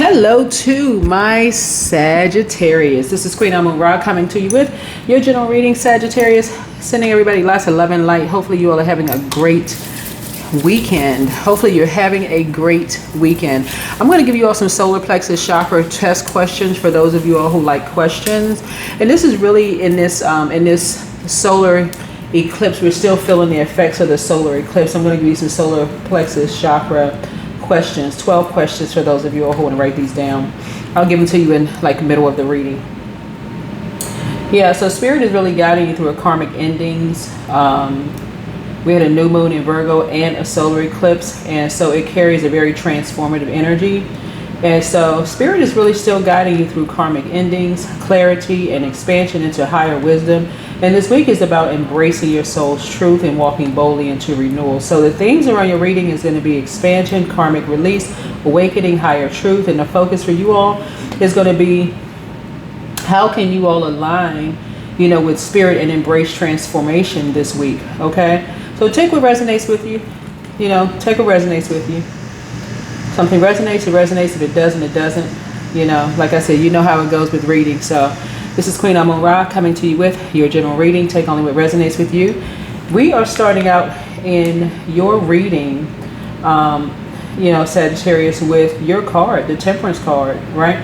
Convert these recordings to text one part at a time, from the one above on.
Hello to my Sagittarius. This is Queen Amun Ra coming to you with your general reading, Sagittarius. Sending everybody lots of love and light. Hopefully you all are having a great weekend. Hopefully you're having a great weekend. I'm going to give you all some solar plexus chakra test questions for those of you all who like questions. And this is really in this solar eclipse. We're still feeling the effects of the solar eclipse. I'm going to give you some solar plexus chakra questions, 12 questions for those of you who want to write these down. I'll give them to you in like middle of the reading. Yeah, so Spirit is really guiding you through a karmic endings. We had a new moon in Virgo and a solar eclipse, and so it carries a very transformative energy. And so Spirit is really still guiding you through karmic endings, clarity, and expansion into higher wisdom. And this week is about embracing your soul's truth and walking boldly into renewal. So the themes around your reading is going to be expansion, karmic release, awakening, higher truth. And the focus for you all is going to be how can you all align, with Spirit and embrace transformation this week. Okay. So take what resonates with you. Take what resonates with you. Something resonates, it resonates. If it doesn't, it doesn't. Like I said, you know how it goes with reading. So this is Queen Amun Ra coming to you with your general reading. Take only what resonates with you. We are starting out in your reading, Sagittarius, with your card, the Temperance card, right?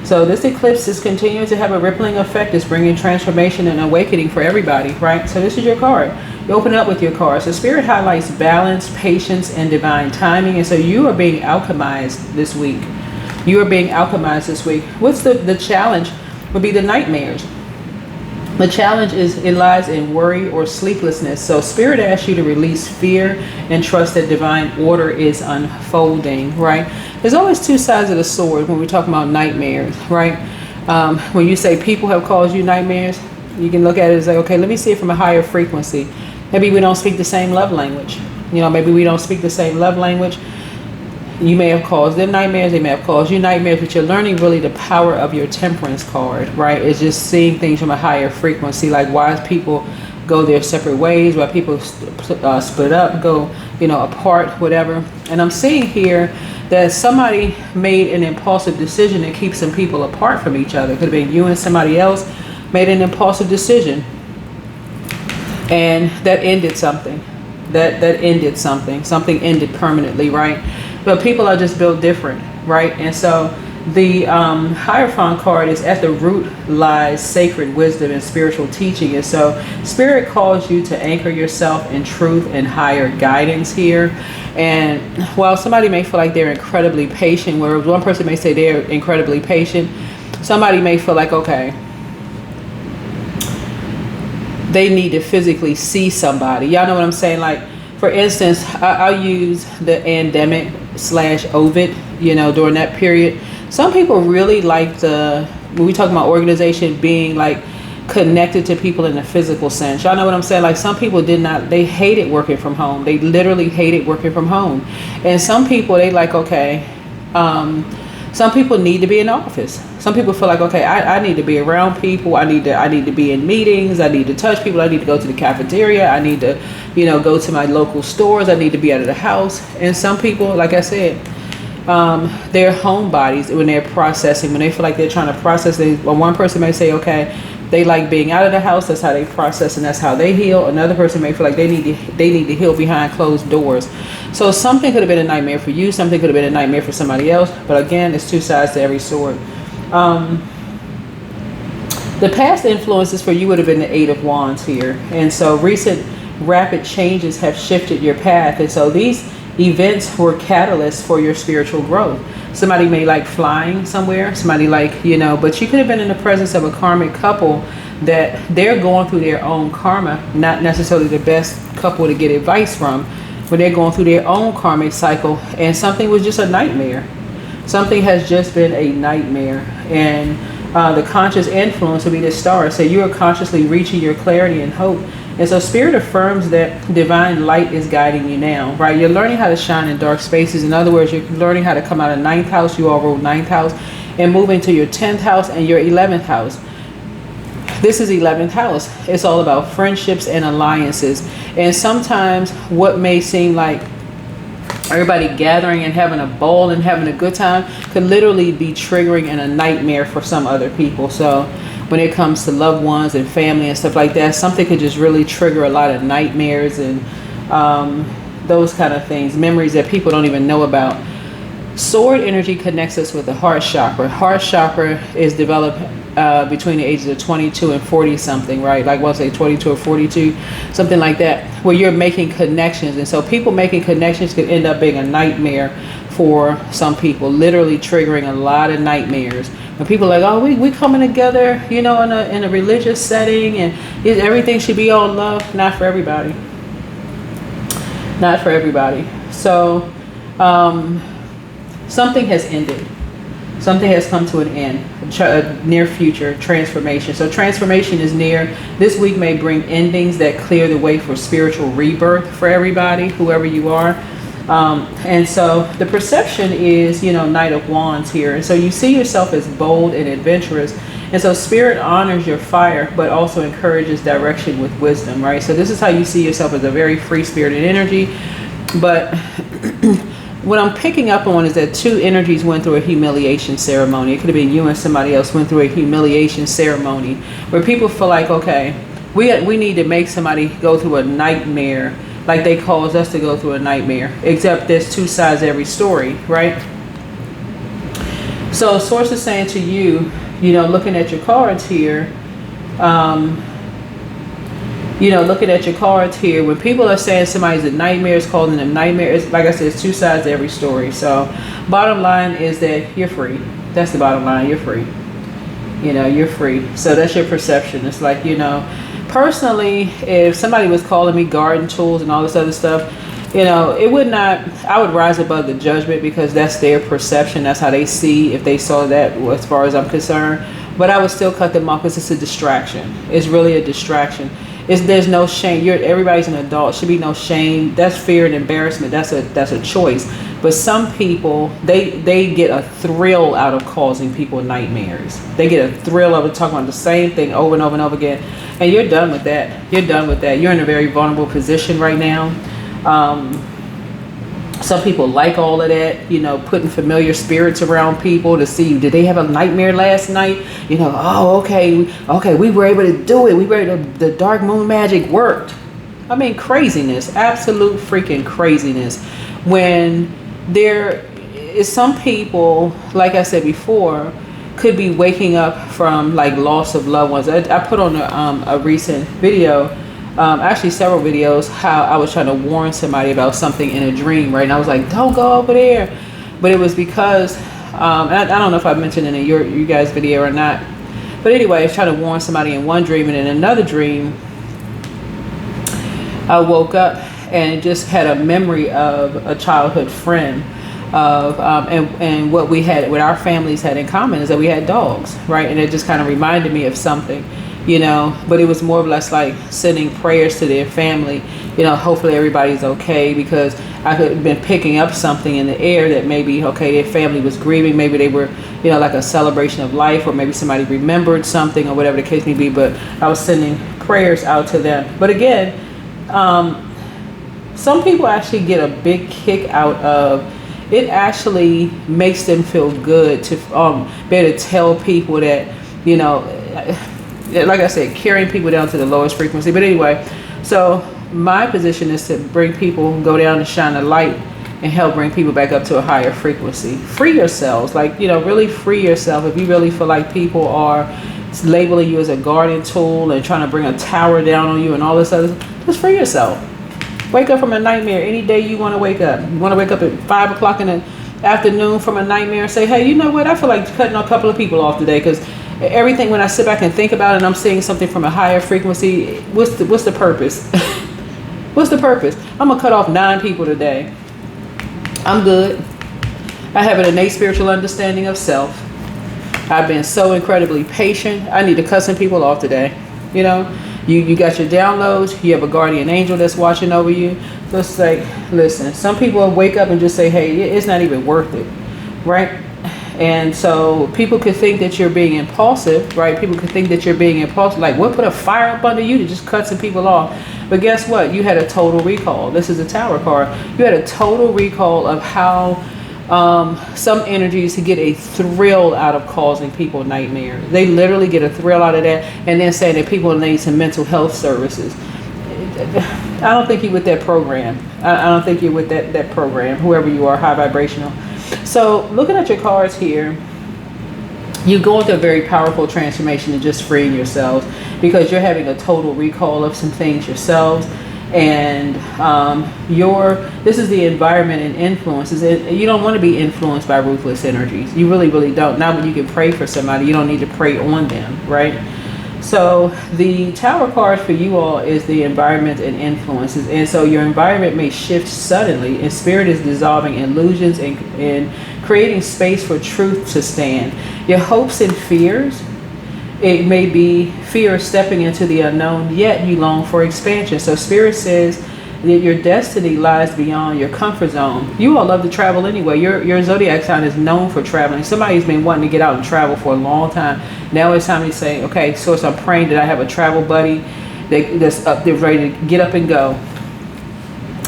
So this eclipse is continuing to have a rippling effect. It's bringing transformation and awakening for everybody, right? So this is your card. You open up with your card. So Spirit highlights balance, patience, and divine timing. And so you are being alchemized this week. You are being alchemized this week. What's the challenge? Would be the nightmares. The challenge it lies in worry or sleeplessness. So Spirit asks you to release fear and trust that divine order is unfolding, right? There's always two sides of the sword when we're talking about nightmares, right? When you say people have caused you nightmares, you can look at it as like, okay, let me see it from a higher frequency. Maybe we don't speak the same love language. Maybe we don't speak the same love language. You may have caused them nightmares. They may have caused you nightmares, but you're learning really the power of your Temperance card, right? It's just seeing things from a higher frequency, like why people go their separate ways, why people split up, go, apart, whatever. And I'm seeing here that somebody made an impulsive decision that keeps some people apart from each other. It could have been you and somebody else made an impulsive decision, and that ended something. That ended something. Something ended permanently, right? But people are just built different, right? And so the Hierophant card is at the root lies sacred wisdom and spiritual teaching. And so Spirit calls you to anchor yourself in truth and higher guidance here. And while somebody may feel like they're incredibly patient, whereas one person may say they're incredibly patient, somebody may feel like, okay, they need to physically see somebody. Y'all know what I'm saying? Like, for instance, I'll use the endemic / Ovid, during that period. Some people really like when we talk about organization, being like connected to people in the physical sense. Y'all know what I'm saying? Like, some people they hated working from home. They literally hated working from home. And some people, they like, okay, some people need to be in the office. Some people feel like, okay, I need to be around people. I need to be in meetings. I need to touch people. I need to go to the cafeteria. I need to, go to my local stores. I need to be out of the house. And some people, like I said, they're homebodies when they're processing, when they feel like they're trying to process things. Well, one person may say, okay, they like being out of the house. That's how they process and that's how they heal. Another person may feel like they need to heal behind closed doors. So something could have been a nightmare for you. Something could have been a nightmare for somebody else. But again, it's two sides to every sword. The past influences for you would have been the Eight of Wands here. And so recent rapid changes have shifted your path. And so these events were catalysts for your spiritual growth. Somebody may like flying somewhere. Somebody like, but you could have been in the presence of a karmic couple that they're going through their own karma, not necessarily the best couple to get advice from, but they're going through their own karmic cycle, and something was just a nightmare. Something has just been a nightmare. And the conscious influence will be the star. So you are consciously reaching your clarity and hope. And so Spirit affirms that divine light is guiding you now, right? You're learning how to shine in dark spaces. In other words, you're learning how to come out of 9th house. You all wrote 9th house, and move into your 10th house and your 11th house. This is 11th house. It's all about friendships and alliances. And sometimes what may seem like everybody gathering and having a ball and having a good time could literally be triggering in a nightmare for some other people. So when it comes to loved ones and family and stuff like that, something could just really trigger a lot of nightmares and those kind of things, memories that people don't even know about. Sword energy connects us with the heart chakra. Heart chakra is developed between the ages of 22 and 40 something, right? Like we'll say 22 or 42, something like that, where you're making connections. And so people making connections could end up being a nightmare for some people, literally triggering a lot of nightmares. When people are like, oh, we coming together, you know, in a religious setting, and everything should be all love. Not for everybody. Not for everybody. So something has ended. Something has come to an end, a near future transformation. So transformation is near. This week may bring endings that clear the way for spiritual rebirth for everybody, whoever you are. And so the perception is, you know, Knight of Wands here. And so you see yourself as bold and adventurous. And so spirit honors your fire, but also encourages direction with wisdom, right? So this is how you see yourself, as a very free-spirited energy. But what I'm picking up on is that two energies went through a humiliation ceremony. It could have been you and somebody else went through a humiliation ceremony where people feel like, okay, we need to make somebody go through a nightmare like they caused us to go through a nightmare, except there's two sides to every story, right? So Source is saying to you, you know, looking at your cards here, you know, looking at your cards here, when people are saying somebody's a nightmare, it's causing them nightmares, like I said, it's two sides to every story. So bottom line is that you're free. That's the bottom line. You're free. You know, you're free. So that's your perception. It's like, you know, personally, if somebody was calling me garden tools and all this other stuff, you know, it would not, I would rise above the judgment, because that's their perception. That's how they see, if they saw that, as far as I'm concerned. But I would still cut them off, because it's a distraction. It's really a distraction. There's no shame. Everybody's an adult. Should be no shame. That's fear and embarrassment. That's a choice. But some people, they get a thrill out of causing people nightmares. They get a thrill out of talking about the same thing over and over and over again. And you're done with that. You're done with that. You're in a very vulnerable position right now. Some people like all of that, you know, putting familiar spirits around people to see, did they have a nightmare last night? You know, oh, okay, we were able to do it. We were able to, the dark moon magic worked. I mean, craziness, absolute freaking craziness. When there is some people, like I said before, could be waking up from like loss of loved ones. I put on a recent video, actually several videos, how I was trying to warn somebody about something in a dream, right? And I was like, don't go over there. But it was because, and I don't know if I mentioned in you guys' video or not. But anyway, I was trying to warn somebody in one dream, and in another dream, I woke up and just had a memory of a childhood friend of, and what our families had in common is that we had dogs, right? And it just kind of reminded me of something. You know, but it was more or less like sending prayers to their family, you know, hopefully everybody's okay, because I could have been picking up something in the air that maybe, okay, their family was grieving, maybe they were, you know, like a celebration of life, or maybe somebody remembered something, or whatever the case may be, but I was sending prayers out to them. But again, some people actually get a big kick out of it. Actually makes them feel good to be able to tell people that, you know, like I said, carrying people down to the lowest frequency. But anyway, so my position is to bring people, go down and shine a light, and help bring people back up to a higher frequency. Free yourselves, like, you know, really free yourself. If you really feel like people are labeling you as a guardian tool and trying to bring a tower down on you and all this other, just free yourself. Wake up from a nightmare any day you want to wake up. You want to wake up at 5 o'clock in the afternoon from a nightmare and say, hey, you know what? I feel like cutting a couple of people off today, because everything, when I sit back and think about it and I'm seeing something from a higher frequency, what's the purpose? What's the purpose? I'm going to cut off 9 people today. I'm good. I have an innate spiritual understanding of self. I've been so incredibly patient. I need to cut some people off today. You know, you got your downloads. You have a guardian angel that's watching over you. Just like, listen, some people wake up and just say, hey, it's not even worth it. Right? And so people could think that you're being impulsive, right? People could think that you're being impulsive. Like, what put a fire up under you to just cut some people off? But guess what? You had a total recall. This is a Tower card. You had a total recall of how some energies to get a thrill out of causing people nightmares. They literally get a thrill out of that, and then saying that people need some mental health services. I don't think you're with that program. I don't think you're with that program, whoever you are, high vibrational. So looking at your cards here, you go into a very powerful transformation and just freeing yourselves, because you're having a total recall of some things yourselves. And this is the environment and influences. You don't want to be influenced by ruthless energies. You really, really don't. Not when you can pray for somebody. You don't need to pray on them, right? So the Tower card for you all is the environment and influences. And so your environment may shift suddenly, and spirit is dissolving illusions and creating space for truth to stand. Your hopes and fears, it may be fear of stepping into the unknown, yet you long for expansion. So spirit says that your destiny lies beyond your comfort zone. You all love to travel anyway. Your zodiac sign is known for traveling. Somebody's been wanting to get out and travel for a long time. Now it's time to say, okay, Source, I'm praying that I have a travel buddy that's up there ready to get up and go.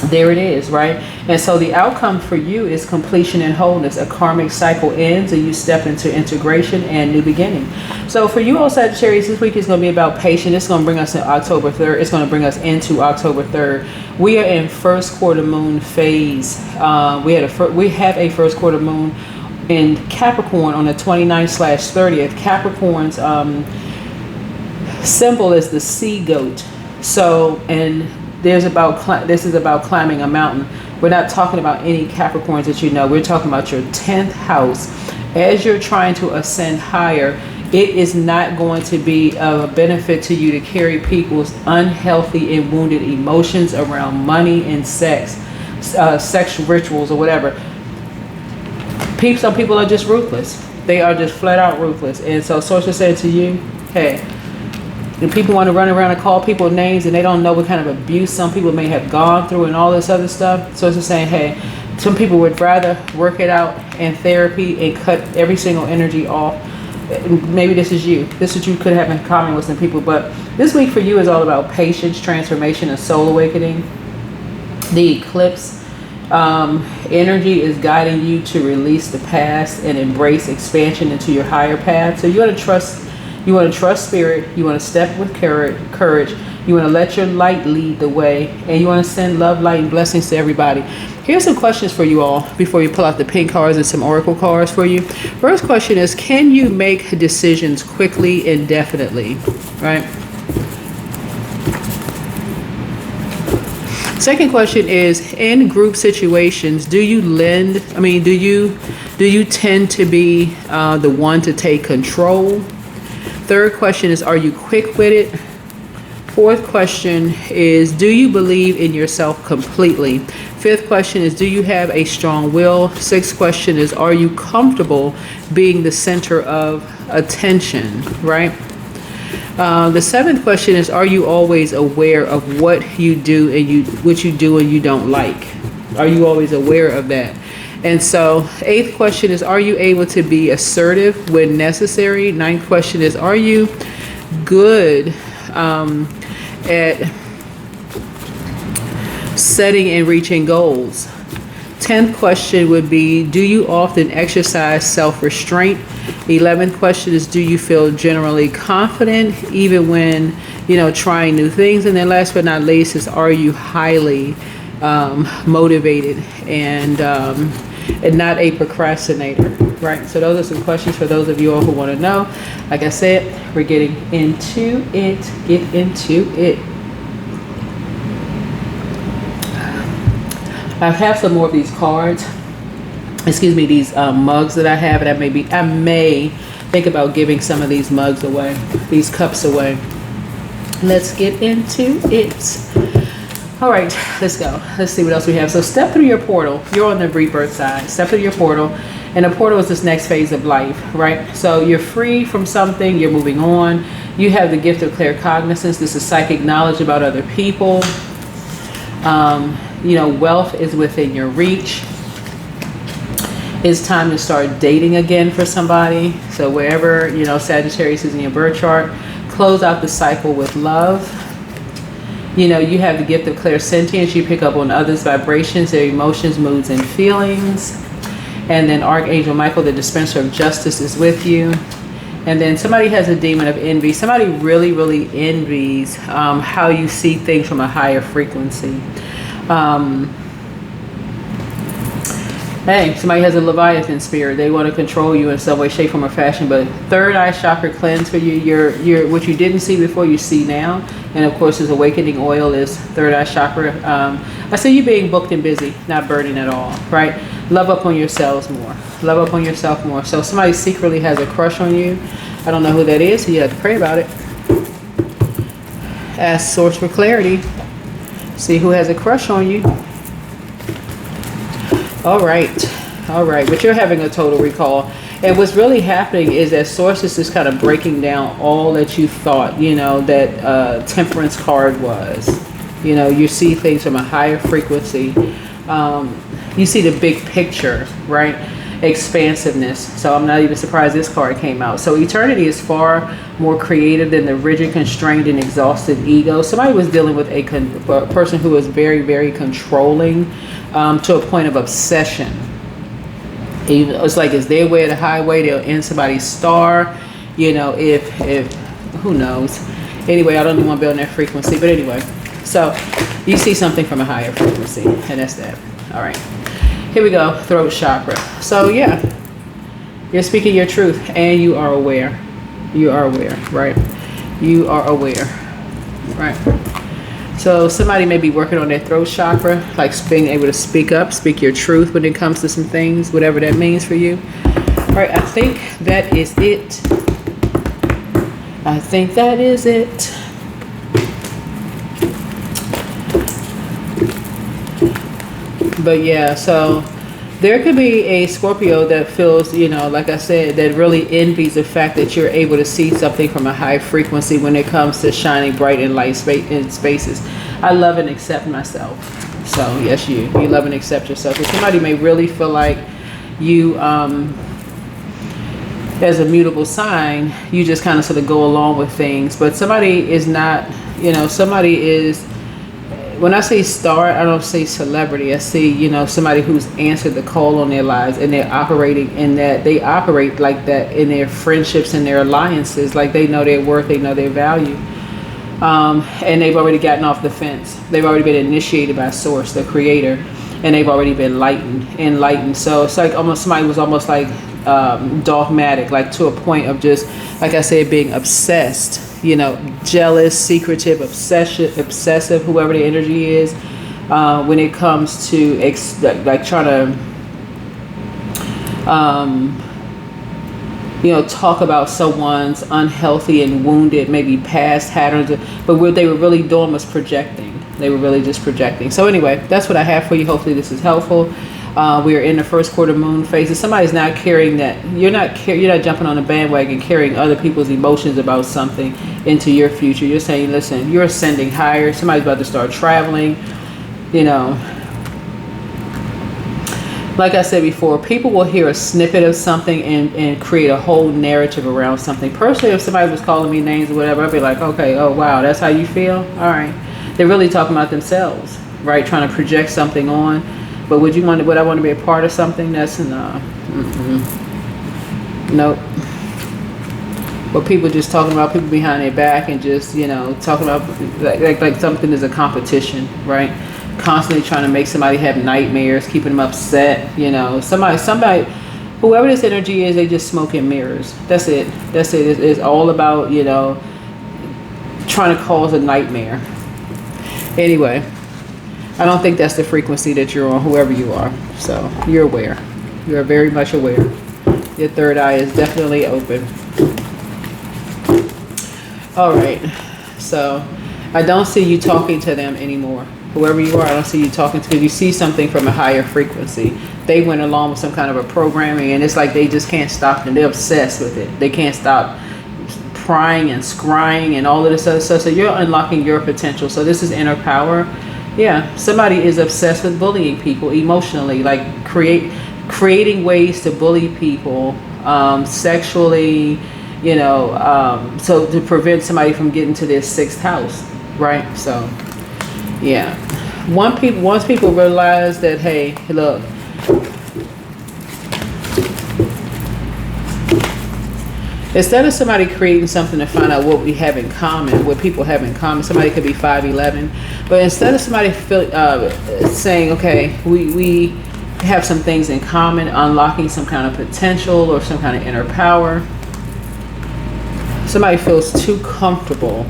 There it is, right? And so the outcome for you is completion and wholeness. A karmic cycle ends and you step into integration and new beginning. So for you all Sagittarius, this week is going to be about patience. It's going to bring us in October 3rd. It's going to bring us into October 3rd. We are in first quarter moon phase. We have a first quarter moon in Capricorn on the 29th/30th. Capricorn's symbol is the sea goat. So, and this is about climbing a mountain. We're not talking about any Capricorns that you know. We're talking about your 10th house. As you're trying to ascend higher, it is not going to be of a benefit to you to carry people's unhealthy and wounded emotions around money and sex, sexual rituals or whatever. Some people are just ruthless. They are just flat out ruthless. And so Source said to you, hey, and people want to run around and call people names and they don't know what kind of abuse some people may have gone through and all this other stuff. So it's just saying, hey, some people would rather work it out in therapy and cut every single energy off. Maybe this is you. This is what you could have in common with some people. But this week for you is all about patience, transformation, and soul awakening. The eclipse energy is guiding you to release the past and embrace expansion into your higher path. So you want to trust. You want to trust spirit. You want to step with courage. You want to let your light lead the way. And you want to send love, light, and blessings to everybody. Here's some questions for you all before you pull out the pink cards and some oracle cards for you. First question is, can you make decisions quickly and definitely? Right? Second question is, in group situations, do you tend to be the one to take control? Third question is, are you quick-witted? Fourth question is, do you believe in yourself completely? Fifth question is, do you have a strong will? Sixth question is, are you comfortable being the center of attention, right? The seventh question is, are you always aware of what you do and what you do and you don't like? Are you always aware of that? And so, eighth question is, are you able to be assertive when necessary? Ninth question is, are you good at setting and reaching goals? 10th question would be, do you often exercise self-restraint? 11th question is, do you feel generally confident even when, trying new things? And then last but not least is, are you highly motivated and not a procrastinator, right? So those are some questions for those of you all who want to know. Like I said, we're getting into it. Get into it. I have some more of these cards. Excuse me, these mugs that I have, and I may think about giving some of these mugs away, these cups away. Let's get into it. All right, let's go. Let's see what else we have. So step through your portal. You're on the rebirth side. Step through your portal. And the portal is this next phase of life, right? So you're free from something. You're moving on. You have the gift of claircognizance. This is psychic knowledge about other people. Wealth is within your reach. It's time to start dating again for somebody. So wherever, you know, Sagittarius is in your birth chart, close out the cycle with love. You know, you have the gift of clairsentience. You pick up on others' vibrations, their emotions, moods, and feelings. And then Archangel Michael, the dispenser of justice, is with you. And then somebody has a demon of envy. Somebody really, really envies how you see things from a higher frequency. Hey, somebody has a Leviathan spirit. They want to control you in some way, shape, form, or fashion. But third eye chakra cleanse for you. You're what you didn't see before, you see now. And of course, his awakening oil is third eye chakra. I see you being booked and busy, not burning at all, right? Love up on yourselves more. Love up on yourself more. So somebody secretly has a crush on you. I don't know who that is, so you have to pray about it. Ask Source for clarity. See who has a crush on you. All right, but you're having a total recall. And what's really happening is that Source is just kind of breaking down all that you thought, you know, that Temperance card was. You know, you see things from a higher frequency. You see the big picture, right? Expansiveness. So I'm not even surprised this card came out. So eternity is far more creative than the rigid, constrained, and exhausted ego. Somebody was dealing with a person who was very, very controlling, to a point of obsession. It's like it's their way of the highway. They'll end somebody's star. You know, if who knows. Anyway, I don't even want to be on that frequency. But anyway, so you see something from a higher frequency, and that's that. All right. Here we go, throat chakra. So yeah, you're speaking your truth and you are aware. You are aware, right? You are aware, right? So somebody may be working on their throat chakra, like being able to speak up, speak your truth when it comes to some things, whatever that means for you. All right, I think that is it. I think that is it. But yeah, so there could be a Scorpio that feels, you know, like I said, that really envies the fact that you're able to see something from a high frequency when it comes to shining bright in light in spaces. I love and accept myself. So yes, you love and accept yourself. And somebody may really feel like you, as a mutable sign, you just kind of sort of go along with things. But somebody is not, you know, somebody is, when I say star, I don't say celebrity. I see, you know, somebody who's answered the call on their lives, and they're operating in that. They operate like that in their friendships and their alliances. Like they know their worth, they know their value. And they've already gotten off the fence. They've already been initiated by Source, the creator, and they've already been enlightened. So it's like almost somebody was almost like dogmatic, like to a point of just, like I said, being obsessed. You know, jealous, secretive, obsessive, whoever the energy is, when it comes to like trying to, you know, talk about someone's unhealthy and wounded, maybe past patterns. But what they were really doing was projecting. They were really just projecting. So anyway, that's what I have for you. Hopefully this is helpful. We are in the first quarter moon phase. Somebody's not carrying that. You're not jumping on a bandwagon carrying other people's emotions about something into your future. You're saying, listen, you're ascending higher. Somebody's about to start traveling. You know, like I said before, people will hear a snippet of something and create a whole narrative around something. Personally, if somebody was calling me names or whatever, I'd be like, okay, oh wow, that's how you feel? All right. They're really talking about themselves, right? Trying to project something on. But would I want to be a part of something? That's no. Nope. But people just talking about people behind their back and just, you know, talking about like something is a competition, right? Constantly trying to make somebody have nightmares, keeping them upset, you know. Somebody, whoever this energy is, they just smoke in mirrors. That's it. It's all about, you know, trying to cause a nightmare. Anyway. I don't think that's the frequency that you're on, whoever you are. So you're aware. You are very much aware. Your third eye is definitely open. All right. So I don't see you talking to them anymore. Whoever you are, I don't see you talking to, because you see something from a higher frequency. They went along with some kind of a programming, and it's like they just can't stop, and they're obsessed with it. They can't stop prying and scrying and all of this other stuff. So you're unlocking your potential. So this is inner power. Yeah, somebody is obsessed with bullying people emotionally, like creating ways to bully people, sexually, you know, so to prevent somebody from getting to their 6th house, right? So, yeah. Once people realize that, hey, look, instead of somebody creating something to find out what we have in common, what people have in common, somebody could be 5'11", but instead of somebody saying, okay, we have some things in common, unlocking some kind of potential or some kind of inner power, somebody feels too comfortable.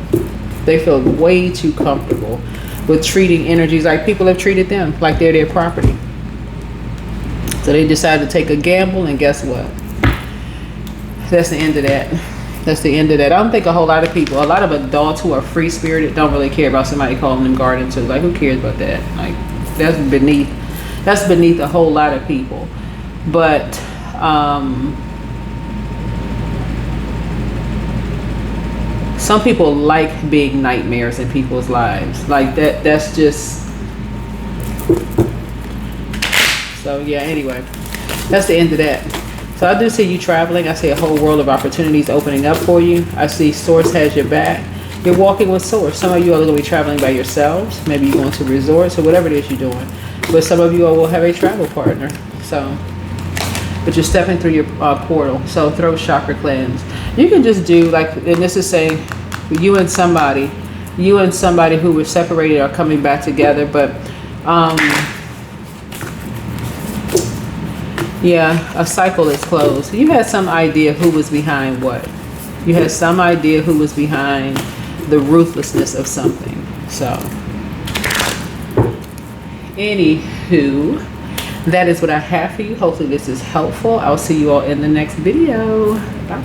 They feel way too comfortable with treating energies like people have treated them, like they're their property. So they decide to take a gamble, and guess what? That's the end of that. That's the end of that. I don't think a whole lot of people, a lot of adults who are free-spirited don't really care about somebody calling them guardian too. Like, who cares about that? Like, that's beneath a whole lot of people. But some people like being nightmares in people's lives. Like that's just, so yeah, anyway, that's the end of that. So I do see you traveling. I see a whole world of opportunities opening up for you. I see Source has your back. You're walking with Source. Some of you are going to be traveling by yourselves. Maybe you're going to resorts or whatever it is you're doing. But some of you all will have a travel partner. So, but you're stepping through your portal. So throat chakra cleanse. You can just do like, and this is saying you and somebody who were separated are coming back together. But yeah, a cycle is closed. You had some idea who was behind what. You had some idea who was behind the ruthlessness of something. So, anywho, that is what I have for you. Hopefully this is helpful. I'll see you all in the next video. Bye.